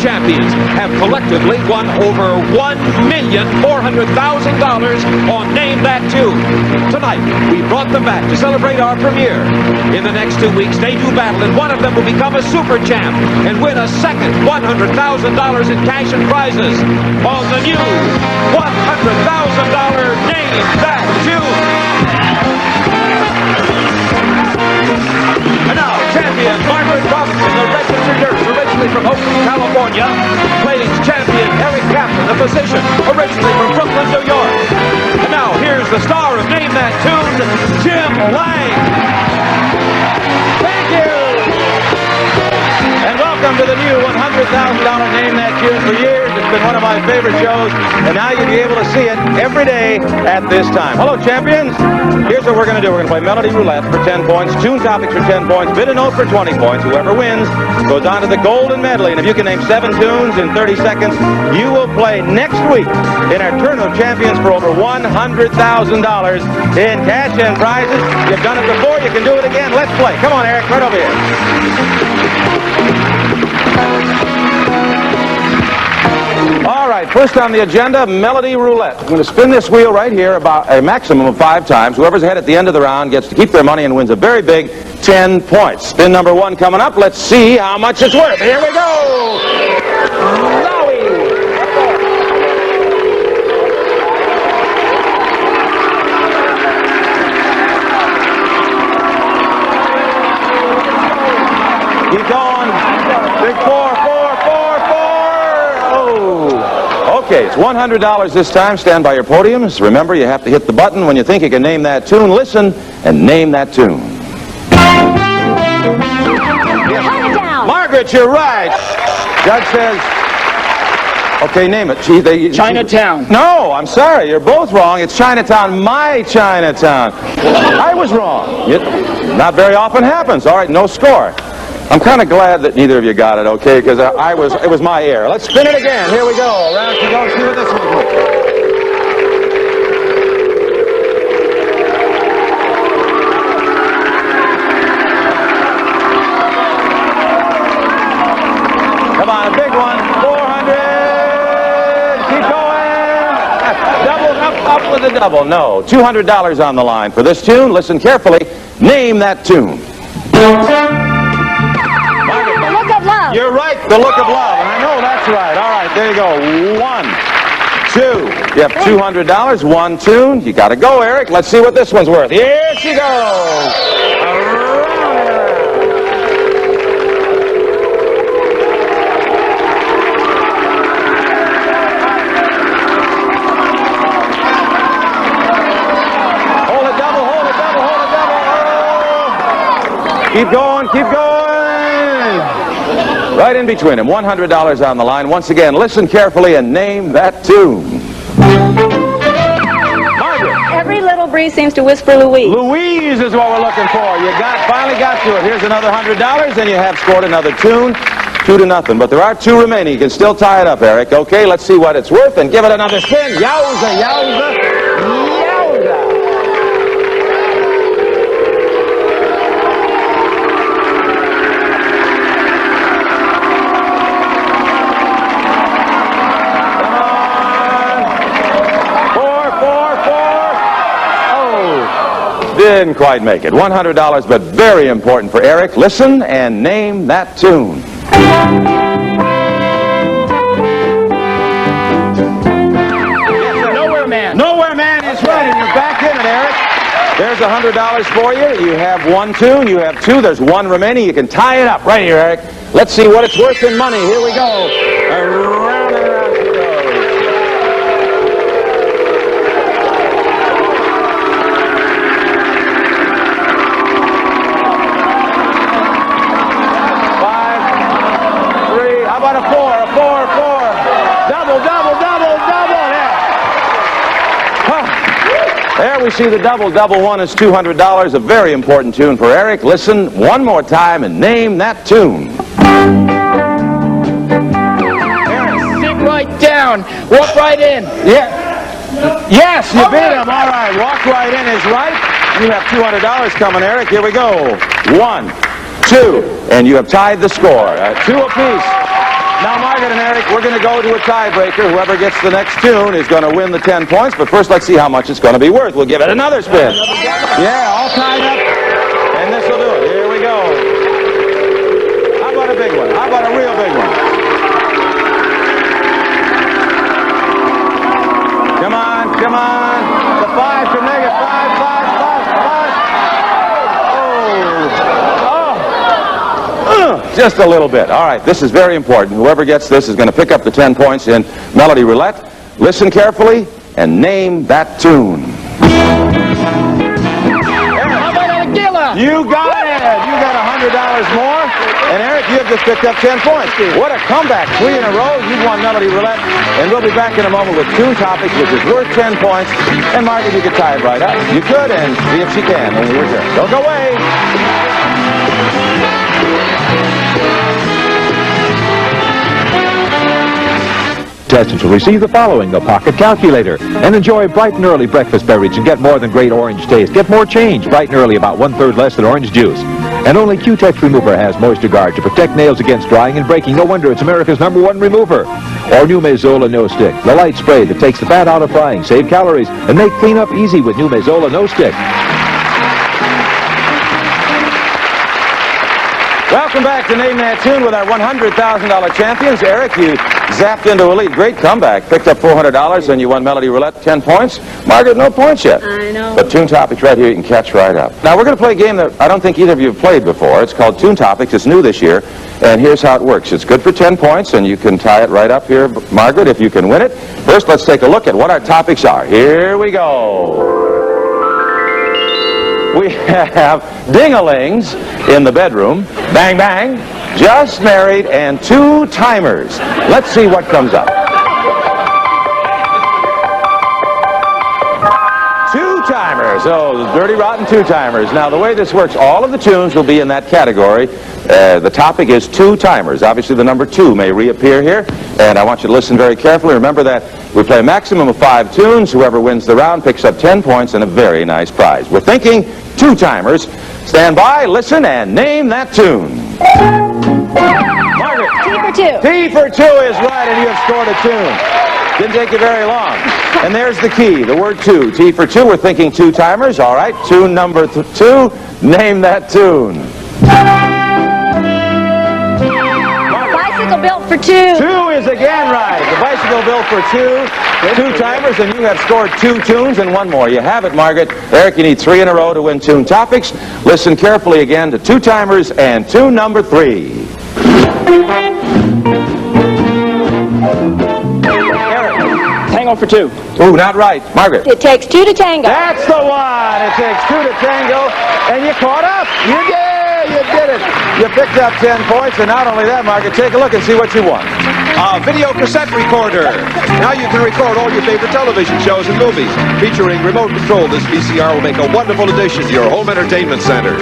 champions have collectively won over $1,400,000 on Name That Tune. Tonight, we brought them back to celebrate our premiere. In the next 2 weeks, they do battle, and one of them will become a super champ and win a second $100,000 in cash and prizes on the new $100,000 Name That Tune. And now, champion Margaret Robinson, the registered nurse, originally from Oakland, California, plays champion Eric Kaplan, a physician, originally from Brooklyn, New York. And now, here's the star of Name That Tune, Jim Lang. Thank you! And welcome to the new $100,000 Name That Tune. For years, it's been one of my favorite shows, and now you'll be able to see it every day at this time. Hello, champions. Here's what we're going to do. We're going to play Melody Roulette for 10 points, Tune Topics for 10 points, Bid a Note for 20 points. Whoever wins goes on to the Golden Medley. And if you can name 7 tunes in 30 seconds, you will play next week in our Tourney of Champions for over $100,000 in cash and prizes. You've done it before. You can do it again. Let's play. Come on, Eric. Right over here. All right, first on the agenda, Melody Roulette. I'm going to spin this wheel right here about a maximum of 5 times. Whoever's ahead at the end of the round gets to keep their money and wins a very big 10 points. Spin number 1 coming up. Let's see how much it's worth. Here we go. Keep going. Big 4. Okay, it's $100 this time. Stand by your podiums. Remember, you have to hit the button when you think you can name that tune. Listen and name that tune. Chinatown. Margaret, you're right. Judge says, okay, name it. Chinatown. No, I'm sorry. You're both wrong. It's Chinatown, my Chinatown. I was wrong. Not very often happens. All right, no score. I'm kind of glad that neither of you got it, okay, because it was my error. Let's spin it again. Here we go. Around she goes. See what this one's worth. Come on, a big one. 400. Keep going. Double, up with a double. No, $200 on the line for this tune. Listen carefully. Name that tune. You're right, The Look of Love, and I know that's right. All right, there you go. 1, 2. You have $200, 1 tune. You got to go, Eric. Let's see what this one's worth. Here she goes. Hold it double, hold it double, hold it double. Oh. Keep going, keep going. Right in between them. $100 on the line. Once again, listen carefully and name that tune. Margaret. Every little breeze seems to whisper Louise. Louise is what we're looking for. You finally got to it. Here's another $100, and you have scored another tune. 2-0. But there are 2 remaining. You can still tie it up, Eric. Okay, let's see what it's worth and give it another spin. Yowza, yowza, yowza. Didn't quite make it. $100, but very important for Eric. Listen and name that tune. Nowhere Man. Nowhere Man is right, and you're back in it, Eric. There's $100 for you. You have 1 tune. You have 2. There's 1 remaining. You can tie it up right here, Eric. Let's see what it's worth in money. Here we go. Around and around she goes. A 4. Double. There we see the double. Double 1 is $200. A very important tune for Eric. Listen one more time and name that tune. Sit right down. Walk right in. Yeah. Yes, you beat him. All right. Walk right in is right. You have $200 coming, Eric. Here we go. 1, 2, and you have tied the score. 2 apiece. Now, Margaret and Eric, we're going to go to a tiebreaker. Whoever gets the next tune is going to win the 10 points. But first, let's see how much it's going to be worth. We'll give it another spin. Yeah, all tied up. And this will do it. Here we go. How about a big one? How about a real big one? Come on, come on. The 5 to make it 5, 5, 5, 5. Oh. Just a little bit. All right, this is very important. Whoever gets this is going to pick up the 10 points in Melody Roulette. Listen carefully and name that tune. You got it! You got $100 more. And Eric, you have just picked up 10 points. What a comeback. 3 in a row. You've won Melody Roulette. And we'll be back in a moment with Tune Topics, which is worth 10 points. And Margaret, you could tie it right up. You could, and see if she can when we return. Don't go away. Contestants will receive the following: a pocket calculator, and enjoy bright and early breakfast beverage and get more than great orange taste. Get more change, bright and early, about 1/3 less than orange juice. And only Q-Tex Remover has Moisture Guard to protect nails against drying and breaking. No wonder it's America's #1 remover. Or new Mazola No Stick, the light spray that takes the fat out of frying, save calories, and make cleanup easy with new Mazola No Stick. Welcome back to Name That Tune with our $100,000 champions. Eric, you zapped into a lead. Great comeback. Picked up $400 and you won Melody Roulette, 10 points. Margaret, no points yet. I know. But Tune Topics right here you can catch right up. Now, we're going to play a game that I don't think either of you have played before. It's called Tune Topics. It's new this year. And here's how it works. It's good for 10 points, and you can tie it right up here, Margaret, if you can win it. First, let's take a look at what our topics are. Here we go. We have ding-a-lings in the bedroom, bang, bang, just married, and 2 timers. Let's see what comes up. 2 timers. Oh, the dirty, rotten 2 timers. Now, the way this works, all of the tunes will be in that category. The topic is 2 timers. Obviously, the number 2 may reappear here, and I want you to listen very carefully. Remember that we play a maximum of 5 tunes. Whoever wins the round picks up 10 points and a very nice prize. We're thinking 2 timers. Stand by, listen, and name that tune. Margaret. T for 2. T for 2 is right, and you have scored a tune. Didn't take you very long. And there's the key, the word 2. T for 2, we're thinking 2 timers. All right, tune number 2. Name that tune. Bicycle built for 2. 2 is again right. The bicycle built for 2. 2 timers, and you have scored 2 tunes and 1 more. You have it, Margaret. Eric, you need 3 in a row to win Tune Topics. Listen carefully again to 2 timers and tune number 3. Eric. Tango for 2. Ooh, not right. Margaret. It takes 2 to tango. That's the one. It takes 2 to tango, and you caught up. You did. You did it. You picked up 10 points, and not only that, Margaret, take a look and see what you won. A video cassette recorder. Now you can record all your favorite television shows and movies. Featuring remote control, this VCR will make a wonderful addition to your home entertainment center.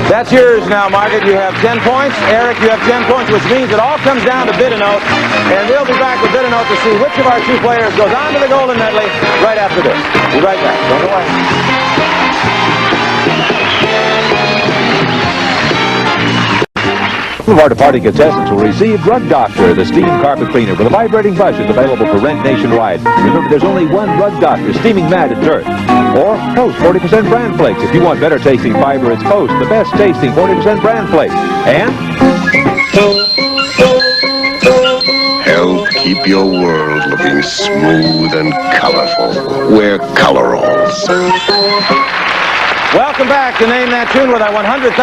That's yours now, Margaret. You have 10 points. Eric, you have 10 points, which means it all comes down to bid-a-note. And we'll be back with bid-a-note to see which of our 2 players goes on to the Golden Medley right after this. Be right back. Don't go away. Some of our departing contestants will receive Rug Doctor, the steam carpet cleaner with a vibrating brush. It's available for rent nationwide. Remember, there's only one Rug Doctor, steaming mad at dirt. Or Post 40% bran flakes. If you want better tasting fiber, it's Post, the best tasting 40% bran flakes. And Help keep your world looking smooth and colorful. Wear Colorals. Welcome back to Name That Tune with our $100,000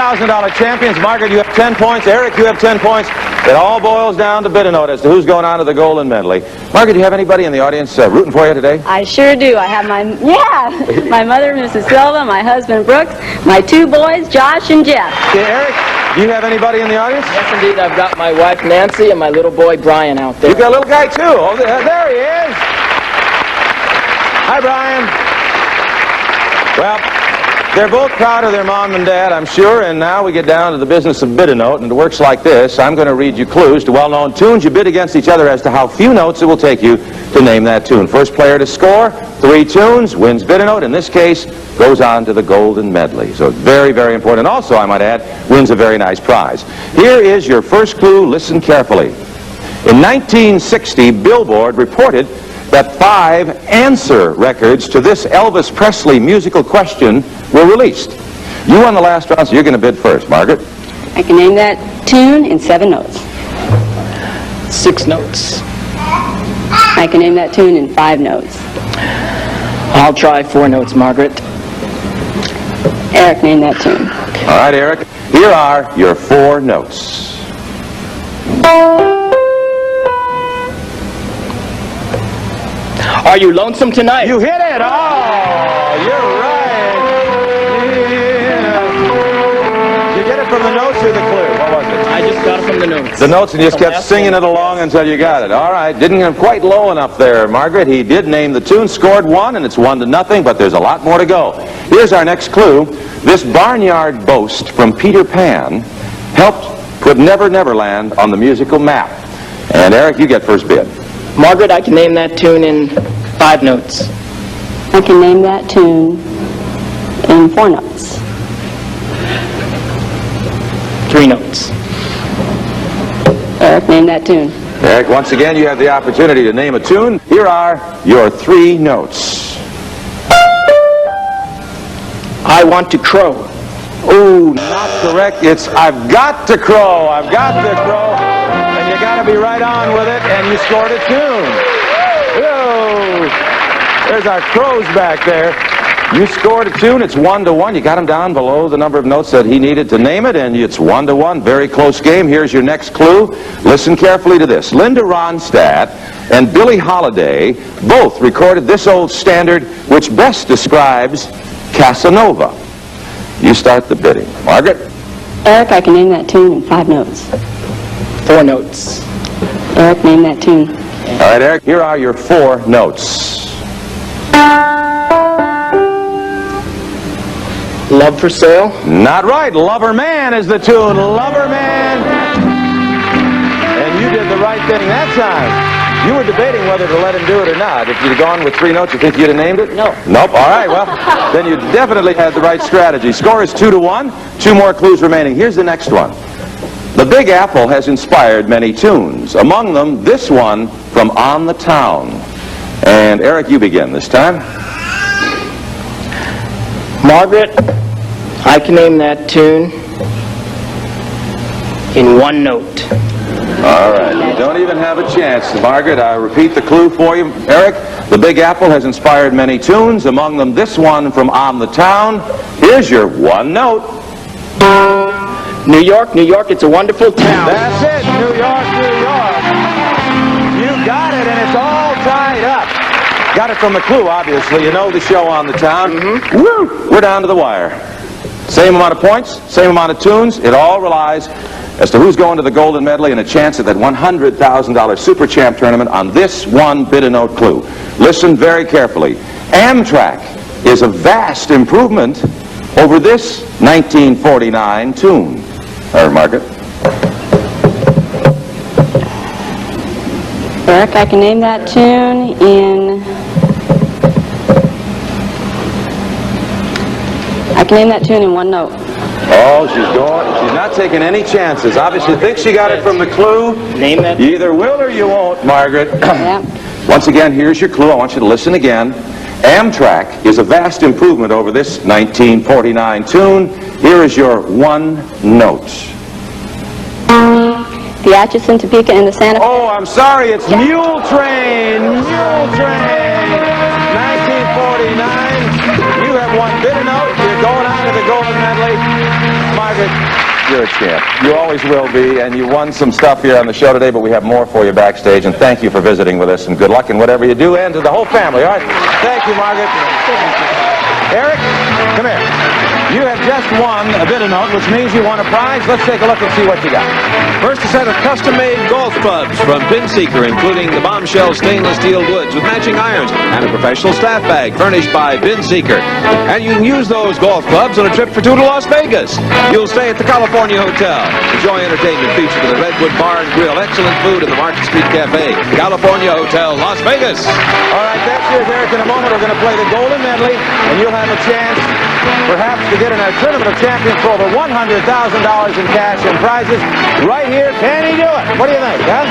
champions. Margaret, you have 10 points. Eric, you have 10 points. It all boils down to bid-a-note as to who's going on to the Golden Medley. Margaret, do you have anybody in the audience rooting for you today? I sure do. I have my mother, Mrs. Silva, my husband, Brooks, my 2 boys, Josh and Jeff. Okay, Eric, do you have anybody in the audience? Yes, indeed. I've got my wife, Nancy, and my little boy, Brian, out there. You've got a little guy, too. Oh, there he is. Hi, Brian. Well, they're both proud of their mom and dad, I'm sure, and now we get down to the business of bid-a-note, and it works like this. I'm going to read you clues to well-known tunes. You bid against each other as to how few notes it will take you to name that tune. First player to score 3 tunes wins bid-a-note. In this case, goes on to the Golden Medley. So it's very, very important. And also, I might add, wins a very nice prize. Here is your first clue. Listen carefully. In 1960, Billboard reported that 5 answer records to this Elvis Presley musical question were released. You won the last round, so you're going to bid first, Margaret. I can name that tune in 7 notes. 6 notes. I can name that tune in 5 notes. I'll try 4 notes, Margaret. Eric, name that tune. All right, Eric. Here are your 4 notes. Are you lonesome tonight? You hit it! Oh, you're right. Yeah. Did you get it from the notes or the clue? What was it? I just got it from the notes. The notes, and you just The kept last singing one. it along until you got it. All right. Didn't get quite low enough there, Margaret. He did name the tune, scored 1, and it's 1-0, but there's a lot more to go. Here's our next clue. This barnyard boast from Peter Pan helped put Never Never Land on the musical map. And Eric, you get first bid. Margaret, I can name that tune in 5 notes. I can name that tune in 4 notes. 3 notes. Eric, name that tune. Eric, once again, you have the opportunity to name a tune. Here are your 3 notes. I want to crow. Oh, not correct. It's I've got to crow. I've got to crow. And you got to be right on with it, and you scored a tune. Whoa. There's our crows back there. You scored a tune. It's 1-1. You got him down below the number of notes that he needed to name it, and it's 1-1. Very close game. Here's your next clue. Listen carefully to this. Linda Ronstadt and Billie Holiday both recorded this old standard, which best describes Casanova. You start the bidding. Margaret? Eric, I can name that tune in 5 notes. 4 notes. Eric, name that tune. All right, Eric, here are your 4 notes. Love for Sale. Not right. Lover Man is the tune. Lover Man. And you did the right thing that time. You were debating whether to let him do it or not. If you'd gone with 3 notes, you think you'd have named it? No. Nope. All right, well, then you definitely had the right strategy. Score is 2-1. 2 more clues remaining. Here's the next one. The Big Apple has inspired many tunes. Among them, this one from On the Town. And Eric, you begin this time. Margaret, I can name that tune in 1 note. All right, you don't even have a chance. Margaret, I'll repeat the clue for you. Eric, the Big Apple has inspired many tunes, among them this one from On the Town. Here's your 1 note. New York, New York, it's a wonderful town. That's it, New York, New York. You got it, and it's all tied up. Got it from the clue, obviously. You know the show On the Town. Woo! We're down to the wire. Same amount of points, same amount of tunes. It all relies as to who's going to the Golden Medley and a chance at that $100,000 Super Champ tournament on this one bid-a-note clue. Listen very carefully. Amtrak is a vast improvement over this 1949 tune. Margaret? Eric, I can name that tune in... I can name that tune in 1 note. Oh, she's not taking any chances. Obviously thinks she got it from the clue. Name that. You either will or you won't, Margaret. Yeah. Once again, here's your clue. I want you to listen again. Amtrak is a vast improvement over this 1949 tune. Here is your 1 note. The Atchison, Topeka, and the Santa Fe. Oh, I'm sorry. It's Mule Train. Mule Train. 1949. You have won bid-a-note. You're going on to the Golden Medley. Margaret, you're a champ. You always will be, and you won some stuff here on the show today, but we have more for you backstage, and thank you for visiting with us, and good luck in whatever you do, and to the whole family, all right? Thank you, Margaret. Eric, come here. You have just won a bid-a-note, which means you won a prize. Let's take a look and see what you got. First, a set of custom-made golf clubs from Pin Seeker, including the bombshell stainless steel woods with matching irons and a professional staff bag furnished by Pin Seeker. And you can use those golf clubs on a trip for 2 to Las Vegas. You'll stay at the California Hotel. Enjoy entertainment featured in the Redwood Bar and Grill, excellent food in the Market Street Cafe. California Hotel, Las Vegas. All right, that's yours, Eric. In a moment, we're going to play the Golden Medley, and you'll have a chance, perhaps, to get in our Tournament of Champions for over $100,000 in cash and prizes right here. Can he do it? What do you think, huh?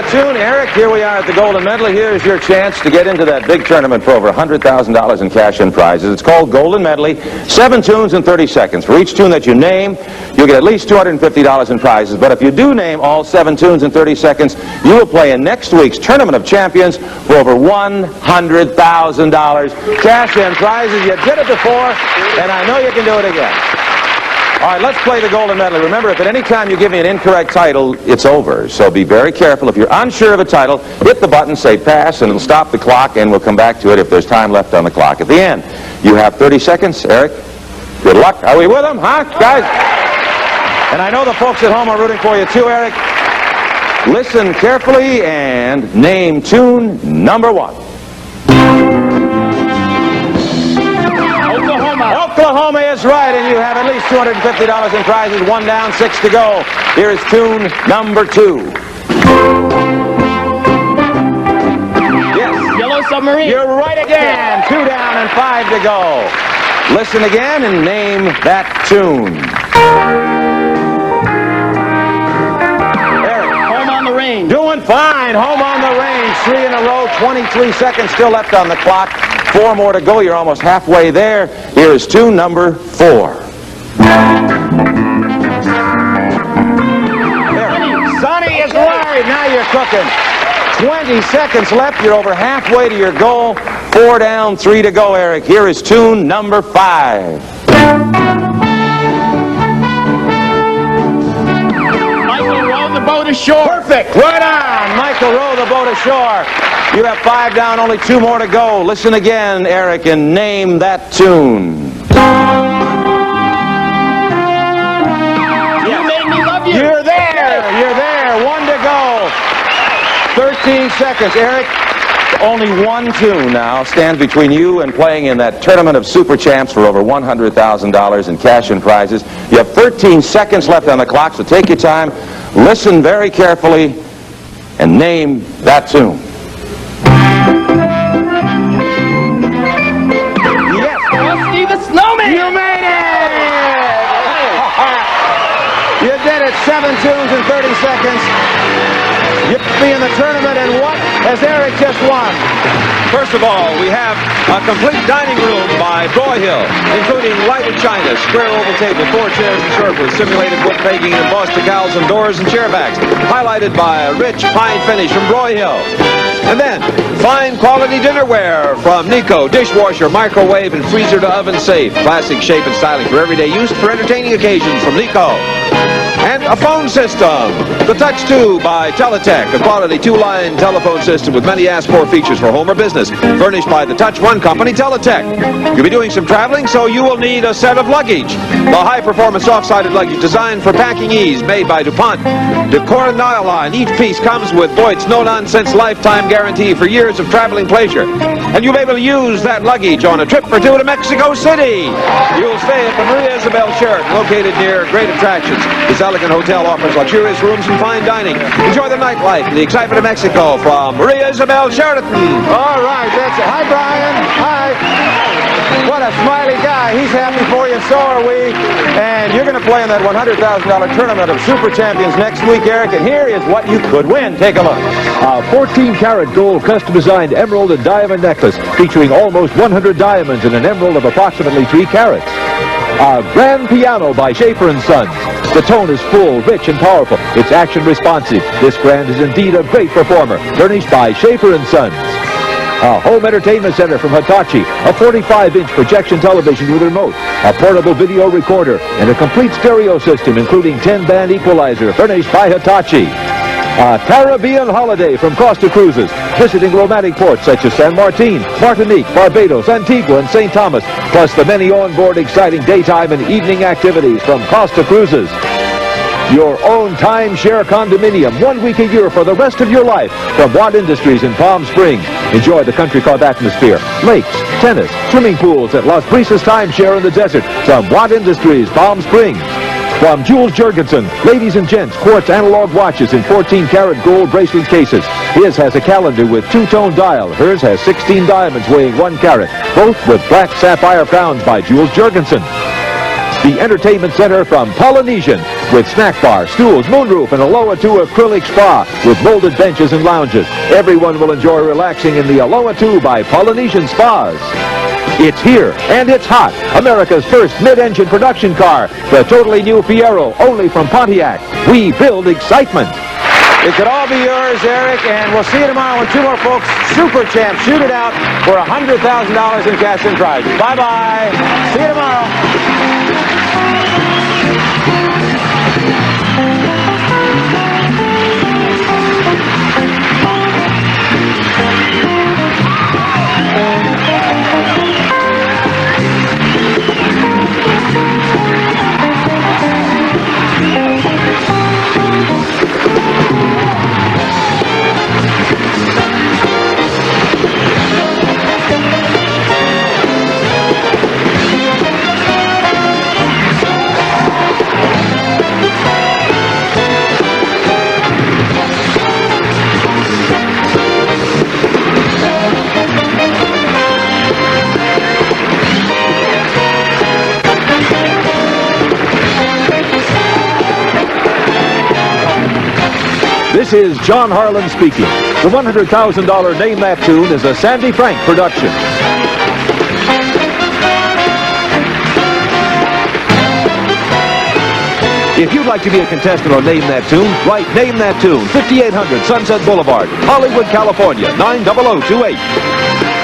that tune, Eric? Here we are at the Golden Medley. Here's your chance to get into that big tournament for over $100,000 in cash and prizes. It's called Golden Medley. 7 tunes in 30 seconds. For each tune that you name, you'll get at least $250 in prizes. But if you do name all 7 tunes in 30 seconds, you will play in next week's Tournament of Champions for over $100,000 cash and prizes. You did it before, and I know you can do it again. All right, let's play the Golden Medley. Remember, if at any time you give me an incorrect title, it's over. So be very careful. If you're unsure of a title, hit the button, say pass, and it'll stop the clock, and we'll come back to it if there's time left on the clock. At the end, you have 30 seconds. Eric, good luck. Are we with them, huh, guys? And I know the folks at home are rooting for you too, Eric. Listen carefully and name tune number 1. Oklahoma is right, and you have at least $250 in prizes. 1 down, 6 to go. Here is tune number 2. Yes. Yellow Submarine. You're right again. 2 down and 5 to go. Listen again and name that tune. Eric. Home on the Range. Doing fine. Home on the Range. 3 in a row. 23 seconds still left on the clock. 4 more to go. You're almost halfway there. Here is tune number 4. Sonny is right. Now you're cooking. 20 seconds left. You're over halfway to your goal. 4 down, 3 to go, Eric. Here is tune number 5. Michael, row the boat ashore. Perfect. Right on. Michael, row the boat ashore. You have 5 down, only 2 more to go. Listen again, Eric, and name that tune. You made me love you. You're there. You're there. 1 to go. 13 seconds. Eric, only 1 tune now stands between you and playing in that tournament of super champs for over $100,000 in cash and prizes. You have 13 seconds left on the clock, so take your time. Listen very carefully and name that tune. Yes. Frosty the Snowman. You made it! You did it. 7 tunes in 30 seconds. You'll be in the tournament, and what has Eric just won? First of all, we have a complete dining room by Broyhill, including lighted china, square oval table, 4 chairs and surface, simulated wood pegging and embossed decals and doors and chair backs, highlighted by a rich pine finish from Broyhill. And then, fine quality dinnerware from Nico, dishwasher, microwave, and freezer to oven safe. Classic shape and styling for everyday use for entertaining occasions from Nico. And a phone system, the Touch 2 by Teletech, a quality 2-line telephone system with many asked-for features for home or business, furnished by the Touch 1 company, Teletech. You'll be doing some traveling, so you will need a set of luggage. The high-performance soft-sided luggage designed for packing ease, made by DuPont. The Coronado line, each piece comes with Voight's no-nonsense lifetime guarantee for years of traveling pleasure. And you'll be able to use that luggage on a trip or 2 to Mexico City. You'll stay at the Maria Isabel Sheraton, located near Great Attractions. This elegant hotel offers luxurious rooms and fine dining. Enjoy the nightlife and the excitement of Mexico from Maria Isabel Sheraton. All right, that's it. Hi, Brian. Hi. What a smiley guy. He's happy for you, so are we. And you're going to play in that $100,000 tournament of Super Champions next week, Eric. And here is what you could win. Take a look. A 14-karat gold custom-designed emerald and diamond necklace featuring almost 100 diamonds and an emerald of approximately 3 carats. A grand piano by Schaefer & Sons. The tone is full, rich, and powerful. It's action responsive. This brand is indeed a great performer. Furnished by Schaefer & Sons. A home entertainment center from Hitachi. A 45-inch projection television with a remote. A portable video recorder. And a complete stereo system, including 10-band equalizer. Furnished by Hitachi. A Caribbean holiday from Costa Cruises, visiting romantic ports such as San Martin, Martinique, Barbados, Antigua, and St. Thomas, plus the many on-board exciting daytime and evening activities from Costa Cruises. Your own timeshare condominium, 1 week a year for the rest of your life, from Watt Industries in Palm Springs. Enjoy the country club atmosphere, lakes, tennis, swimming pools at Las Brisas Timeshare in the desert, from Watt Industries, Palm Springs. From Jules Jurgensen, ladies and gents, quartz analog watches in 14-karat gold bracelet cases. His has a calendar with 2-tone dial. Hers has 16 diamonds weighing 1 carat, both with black sapphire crowns by Jules Jurgensen. The entertainment center from Polynesian, with snack bar, stools, moonroof, and a Aloha 2 acrylic spa with molded benches and lounges. Everyone will enjoy relaxing in the Aloha 2 by Polynesian Spas. It's here, and it's hot. America's first mid-engine production car, the totally new Fiero, only from Pontiac. We build excitement. It could all be yours, Eric, and we'll see you tomorrow when two more folks, Super Champs, shoot it out for $100,000 in cash and prizes. Bye-bye. See you tomorrow. This is John Harlan speaking. The $100,000 Name That Tune is a Sandy Frank production. If you'd like to be a contestant on Name That Tune, write Name That Tune, 5800 Sunset Boulevard, Hollywood, California, 90028.